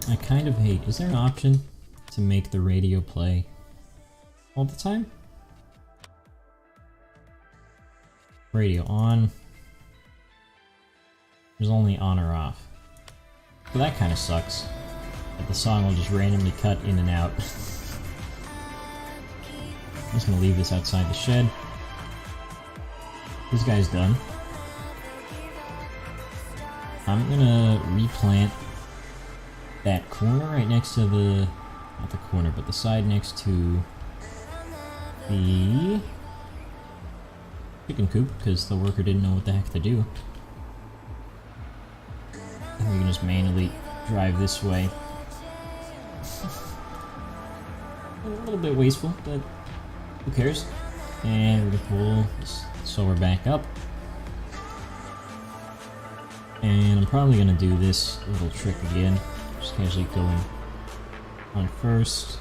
I kind of hate... Is there an option to make the radio play all the time? Radio on. There's only on or off. Well, that kind of sucks. But the song will just randomly cut in and out. I'm just gonna leave this outside the shed. This guy's done. I'm gonna replant that corner right next to the... Not the corner, but the side next to the chicken coop, because the worker didn't know what the heck to do. And we can just manually drive this way. A little bit wasteful, but who cares? And we're gonna pull this solar back up. And I'm probably gonna do this little trick again. Just casually going on first.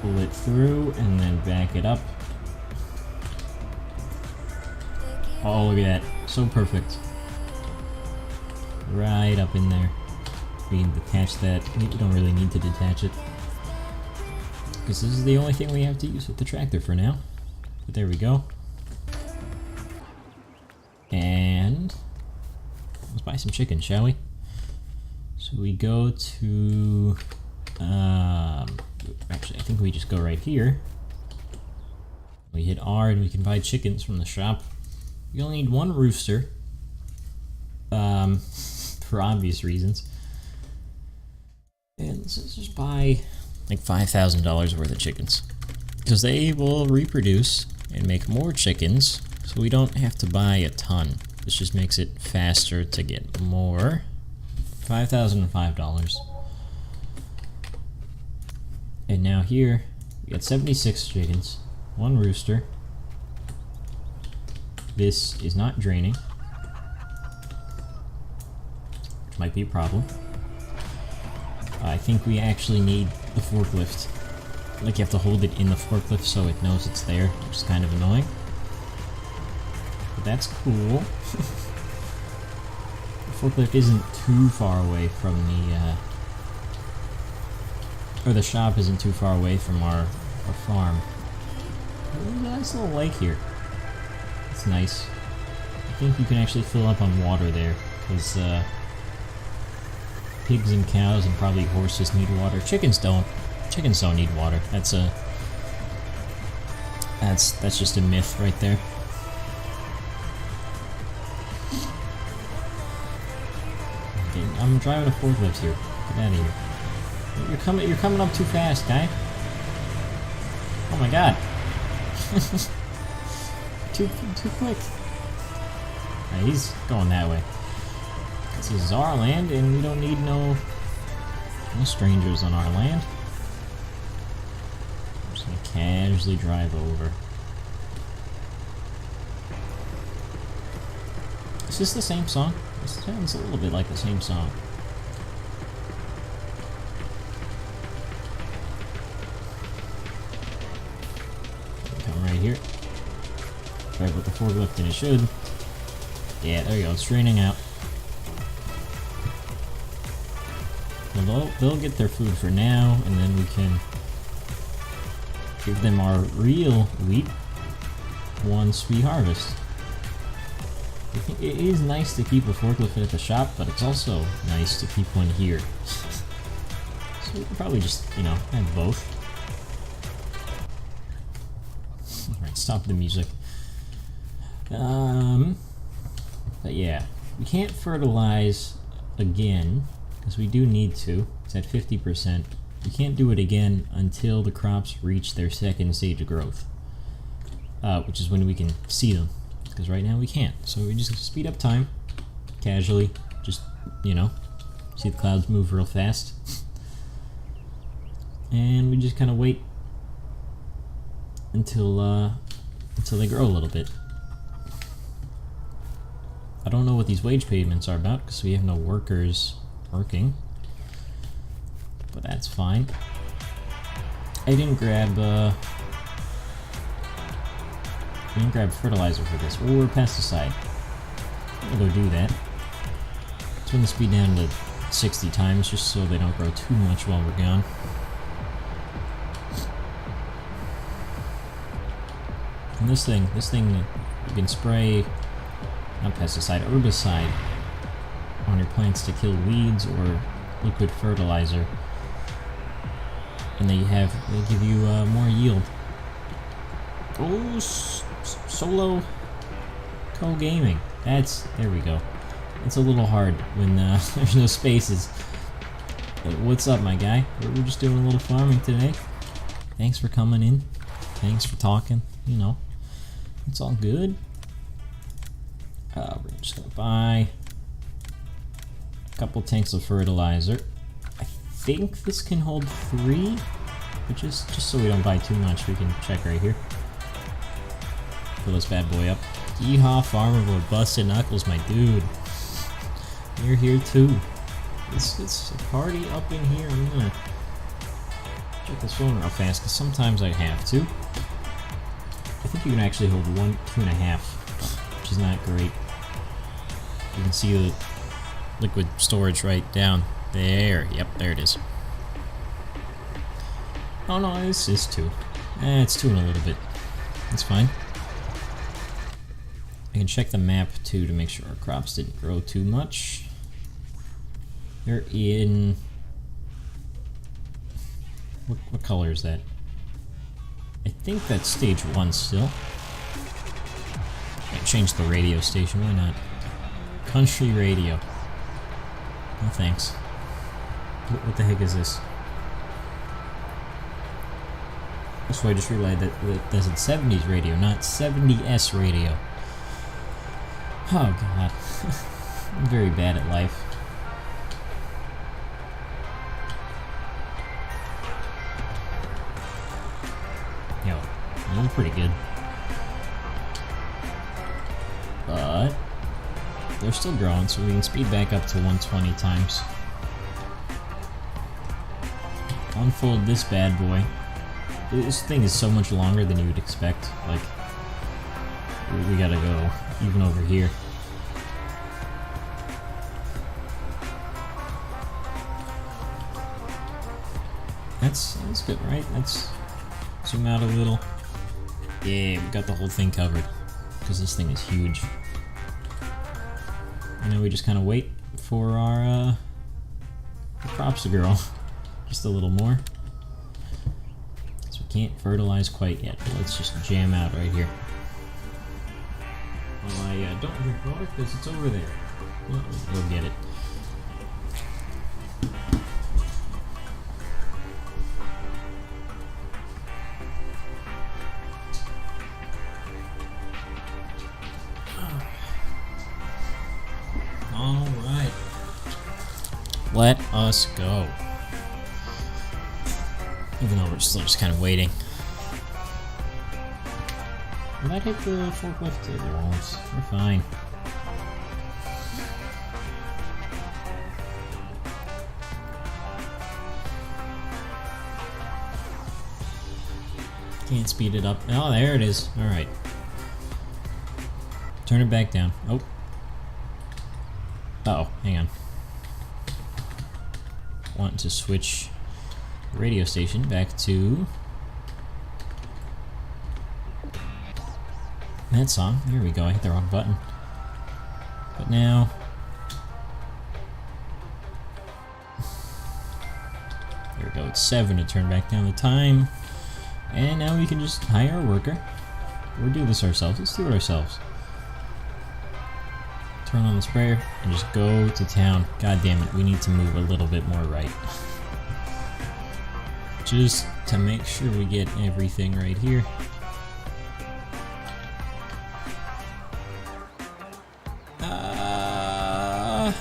Pull it through and then back it up. Oh, look at that. So perfect. Right up in there. We can detach that. We don't really need to detach it, because this is the only thing we have to use with the tractor for now. But there we go. And let's buy some chicken, shall we? So we go to... actually, I think we just go right here. We hit R and we can buy chickens from the shop. You only need one rooster. For obvious reasons. And let's just buy like $5,000 worth of chickens, because they will reproduce and make more chickens, so we don't have to buy a ton. This just makes it faster to get more. $5,005. And now here we got 76 chickens, one rooster. This is not draining, which might be a problem. I think we actually need the forklift. Like, you have to hold it in the forklift so it knows it's there, which is kind of annoying. But that's cool. The forklift isn't too far away from the, or the shop isn't too far away from our farm. There's a nice little lake here. It's nice. I think you can actually fill up on water there, because, pigs and cows and probably horses need water. Chickens don't. Chickens don't need water. That's just a myth right there. Okay, I'm driving a forklift here. Get out of here. You're coming up too fast, guy. Oh my god. too quick. He's going that way. This is our land, and we don't need no strangers on our land. I'm just gonna casually drive over. Is this the same song? This sounds a little bit like the same song. Come right here. Drive with the forklift, and it should. Yeah, there you go. It's draining out. They'll get their food for now, and then we can give them our real wheat once we harvest. I think it is nice to keep a forklift at the shop, but it's also nice to keep one here. So we can probably just, have both. Alright, stop the music. But yeah, we can't fertilize again, because we do need to. It's at 50%. We can't do it again until the crops reach their second stage of growth, which is when we can see them, because right now we can't. So we just speed up time, casually, just, see the clouds move real fast. And we just kind of wait until they grow a little bit. I don't know what these wage payments are about, because we have no workers working, but that's fine. I didn't grab fertilizer for this, or pesticide. I'm gonna go do that. Turn the speed down to 60 times just so they don't grow too much while we're gone. And this thing, you can spray, not pesticide, herbicide on your plants to kill weeds or liquid fertilizer. And they give you more yield. Oh, solo co-gaming. There we go. It's a little hard when there's no spaces. What's up, my guy? We're just doing a little farming today. Thanks for coming in. Thanks for talking. You know, it's all good. We're just gonna buy a couple tanks of fertilizer. I think this can hold 3, but just so we don't buy too much, we can check right here. Fill this bad boy up. Yeehaw, farmer boy, busted knuckles, my dude. You're here too. It's a party up in here. I'm gonna check this phone real fast because sometimes I have to. I think you can actually hold 2.5, which is not great. You can see the liquid storage right down there. Yep, there it is. Oh no, this is 2. It's 2 and a little bit. It's fine. I can check the map too to make sure our crops didn't grow too much. They're in... What color is that? I think that's stage 1 still. I change the radio station, why not? Country radio. No thanks. What the heck is this? So I just realized that that's a 70s radio, not 70s radio. Oh god. I'm very bad at life. Yo, I'm pretty good. But they're still growing, so we can speed back up to 120 times. Unfold this bad boy. This thing is so much longer than you would expect. Like, we gotta go even over here. That's good, right? Let's zoom out a little. Yeah, we got the whole thing covered because this thing is huge. And then we just kind of wait for our crops to grow just a little more. So we can't fertilize quite yet. But let's just jam out right here. Well, I don't drink water because it's over there. We'll get it. Alright. Let us go. Even though we're still just kind of waiting. Will that hit the forklift? It won't. We're fine. Can't speed it up. Oh, there it is. Alright. Turn it back down. Oh. Uh-oh, hang on. Want to switch the radio station back to that song. Here we go, I hit the wrong button. But now... there we go, it's 7 to turn back down the time. And now we can just hire a worker. Or do this ourselves. Let's do it ourselves. Turn on the sprayer and just go to town. God damn it, we need to move a little bit more right. Just to make sure we get everything right here. I'm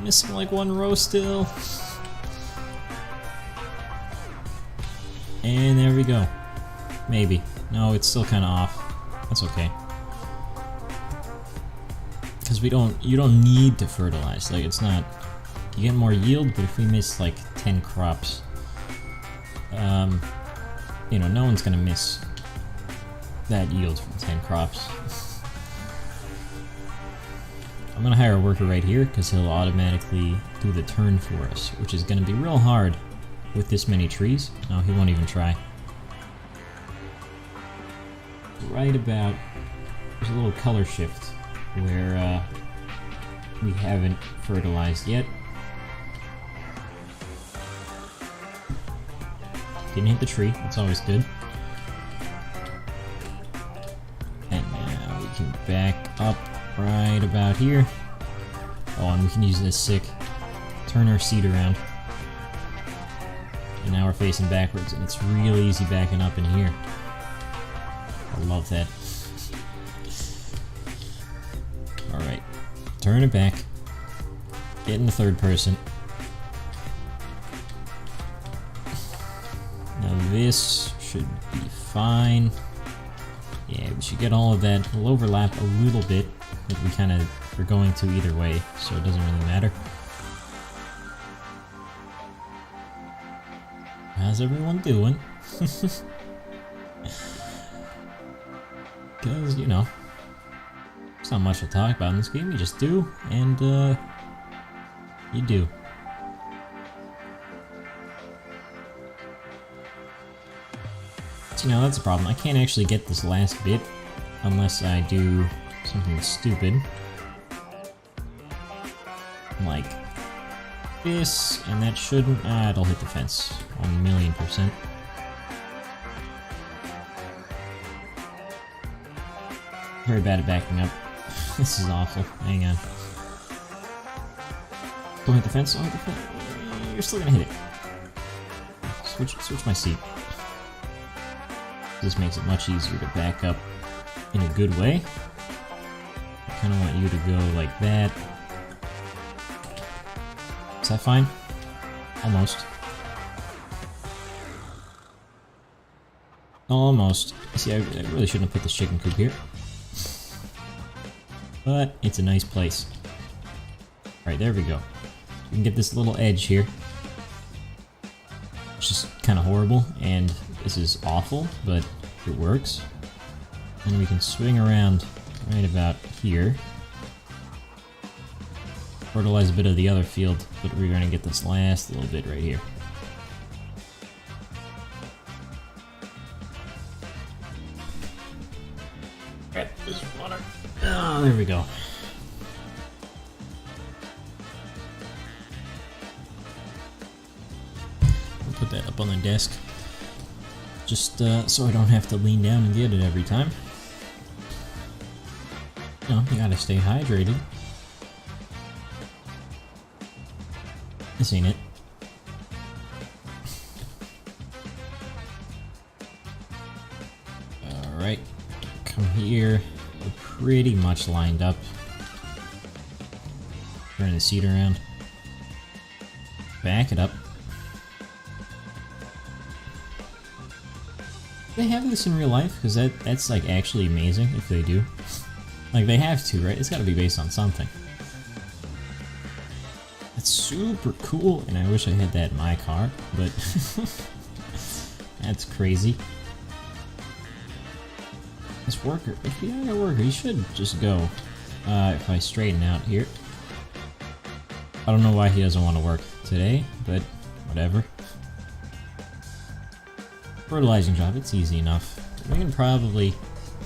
missing like 1 row still. And there we go. Maybe. No, it's still kind of off. That's okay. Because you don't need to fertilize. Like, it's not, you get more yield, but if we miss like 10 crops, you know, no one's gonna miss that yield from 10 crops. I'm gonna hire a worker right here because he'll automatically do the turn for us, which is gonna be real hard with this many trees. No, he won't even try. Right about, there's a little color shift where we haven't fertilized yet. Didn't hit the tree, that's always good. And now we can back up right about here. Oh, and we can use this sick. Turn our seat around. And now we're facing backwards, and it's real easy backing up in here. I love that. Alright. Turn it back. Get in the third person. Now this should be fine. Yeah, we should get all of that. We'll overlap a little bit, but we kind of are going to either way, so it doesn't really matter. How's everyone doing? Because, you know, there's not much to talk about in this game. You just do, and you do. So, you know, that's a problem. I can't actually get this last bit unless I do something stupid. Like this, and that shouldn't... it'll hit the fence. 1,000,000%. Very bad at backing up. This is awful. Hang on. Don't hit the fence. Don't hit the fence. You're still gonna hit it. Switch my seat. This makes it much easier to back up in a good way. I kind of want you to go like that. Is that fine? Almost. Almost. See, I really shouldn't have put this chicken coop here. But it's a nice place. Alright, there we go. We can get this little edge here. It's just kind of horrible, and this is awful, but it works. And we can swing around right about here. Fertilize a bit of the other field, but we're going to get this last little bit right here. Get this water. Oh, there we go. I'll put that up on the desk. Just so I don't have to lean down and get it every time. You know, you gotta stay hydrated. This ain't it. Alright, come here. We're pretty much lined up. Turn the seat around. Back it up. Do they have this in real life? Because that's like actually amazing if they do. Like they have to, right? It's gotta be based on something. That's super cool, and I wish I had that in my car, but that's crazy. This worker, if he had a worker, he should just go. If I straighten out here. I don't know why he doesn't want to work today, but whatever. Fertilizing job, it's easy enough. We can probably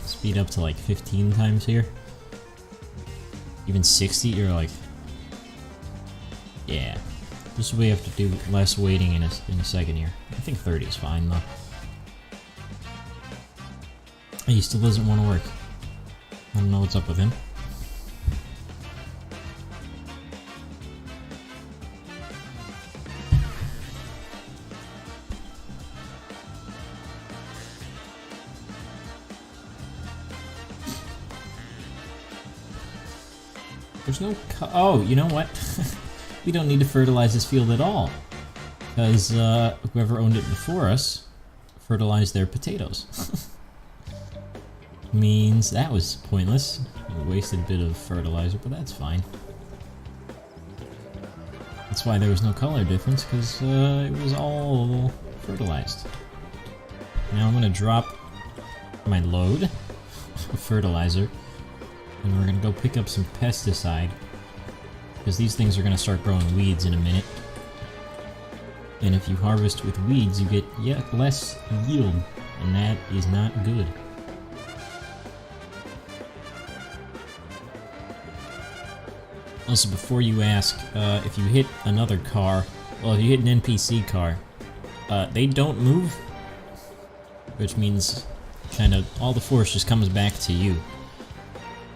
speed up to like 15 times here. Even 60, you're like... Yeah. Just we have to do less waiting in a second here. I think 30 is fine though. He still doesn't want to work. I don't know what's up with him. There's no oh, you know what? We don't need to fertilize this field at all. Because whoever owned it before us fertilized their potatoes. Means that was pointless. We wasted a bit of fertilizer, but that's fine. That's why there was no color difference, because it was all fertilized. Now I'm going to drop my load of fertilizer And we're gonna go pick up some pesticide, because these things are gonna start growing weeds in a minute. And if you harvest with weeds, you get yet less yield, and that is not good. Also, before you ask, if you hit another car, well, if you hit an NPC car, they don't move, which means kind of all the force just comes back to you,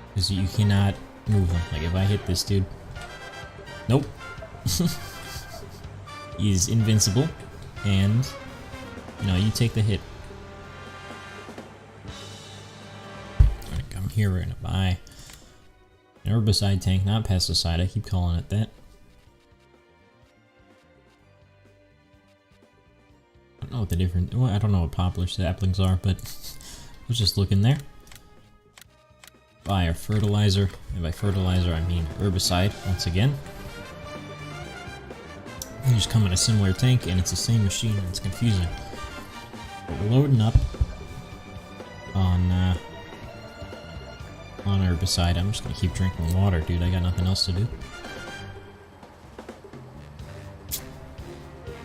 because you cannot move them. Like if I hit this dude, nope. He's invincible, and you know, you take the hit. Alright, come here, we're gonna buy an herbicide tank, not pesticide, I keep calling it that. I don't know what the difference, well, I don't know what poplar saplings are, but I was just looking there. Buy a fertilizer, and by fertilizer I mean herbicide, once again. You just come in a similar tank, and it's the same machine, and it's confusing. But we're loading up on herbicide. I'm just gonna keep drinking water, dude. I got nothing else to do.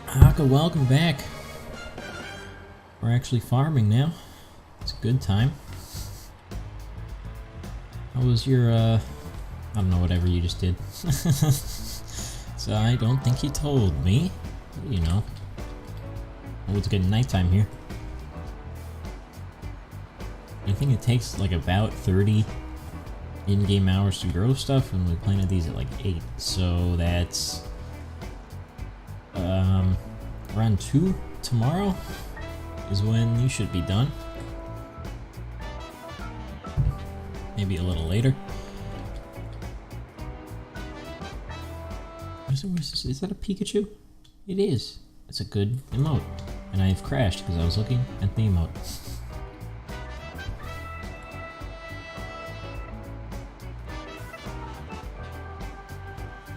Haka, welcome back. We're actually farming now. It's a good time. How was your, I don't know, whatever you just did. So I don't think he told me. You know. Oh, it's getting nighttime here. I think it takes like about 30 in-game hours to grow stuff, and we planted these at like 8. So that's around 2 tomorrow is when you should be done. Maybe a little later. Is that a Pikachu? It is. It's a good emote. And I've crashed because I was looking at the emote.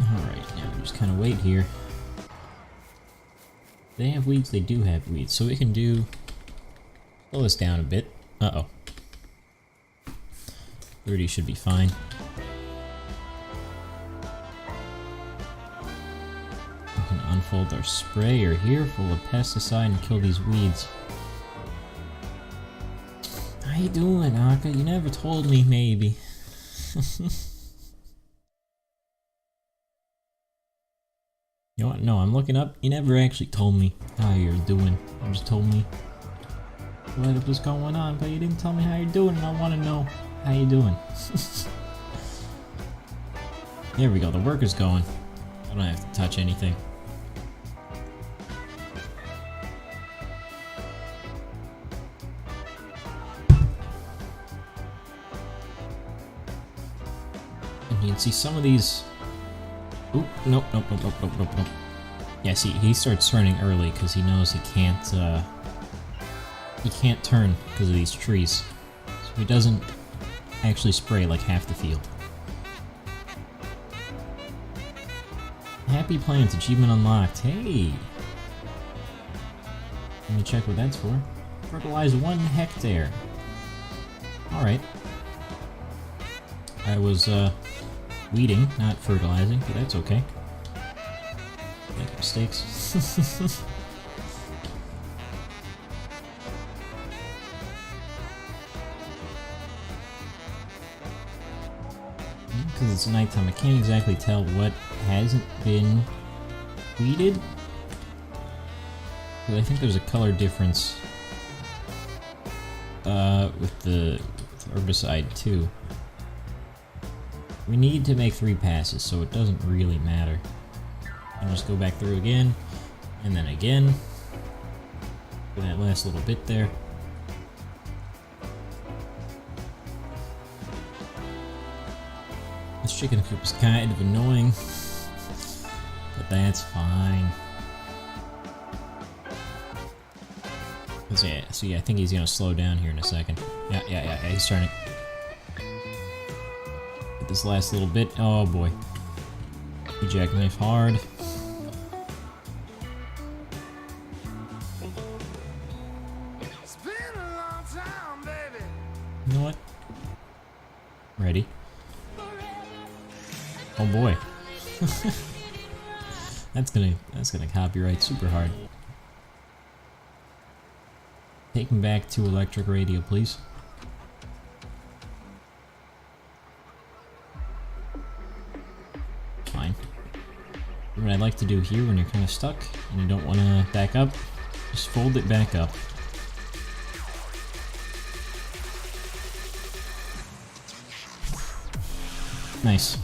Alright, now we just kind of wait here. They have weeds, they do have weeds, so we can do... slow this down a bit. Uh-oh. 30 should be fine. We can unfold our sprayer here full of pesticide and kill these weeds. How you doing, Aka? You never told me, maybe. You know what? No, I'm looking up. You never actually told me how you're doing. You just told me what was going on, but you didn't tell me how you're doing, and I want to know how you doing. There we go. The work is going. I don't have to touch anything. And you can see some of these. Oop, nope. Yeah, see, he starts turning early because he knows he can't turn because of these trees. So he doesn't actually spray like half the field. Happy Plants, achievement unlocked. Hey! Let me check what that's for. Fertilize 1 hectare. Alright. I was, weeding, not fertilizing, but that's okay. Make mistakes. Because it's nighttime, I can't exactly tell what hasn't been weeded. But I think there's a color difference with the herbicide too. We need to make 3 passes, so it doesn't really matter. I'll just go back through again, and then again, for that last little bit there. This chicken coop is kind of annoying, but that's fine. Yeah, see, I think he's gonna slow down here in a second. Yeah, he's turning. This last little bit, oh boy. You jackknife hard. You know what? Ready. That's gonna copyright super hard. Take him back to electric radio, please. Fine. What I'd like to do here when you're kind of stuck and you don't want to back up, just fold it back up. Nice.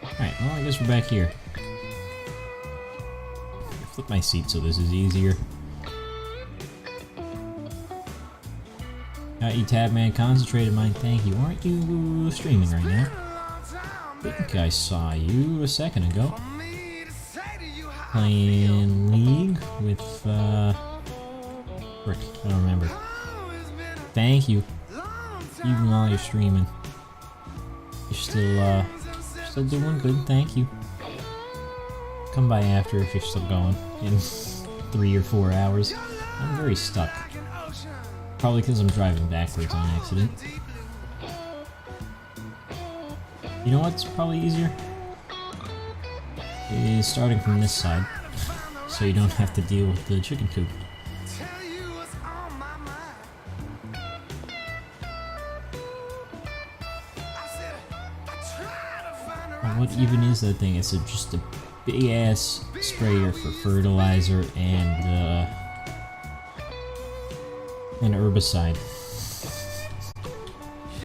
Alright, well I guess we're back here. Flip my seat so this is easier. Got you, Tabman. Concentrated mind. Thank you. Aren't you streaming right now? I think I saw you a second ago. Playing League with, Rick. I don't remember. Thank you. Even while you're streaming. You're still doing good. Thank you. Come by after if you're still going in 3 or 4 hours. I'm very stuck. Probably because I'm driving backwards on accident. You know what's probably easier? Is starting from this side, so you don't have to deal with the chicken coop. What even is that thing? It's just a big ass sprayer for fertilizer and herbicide.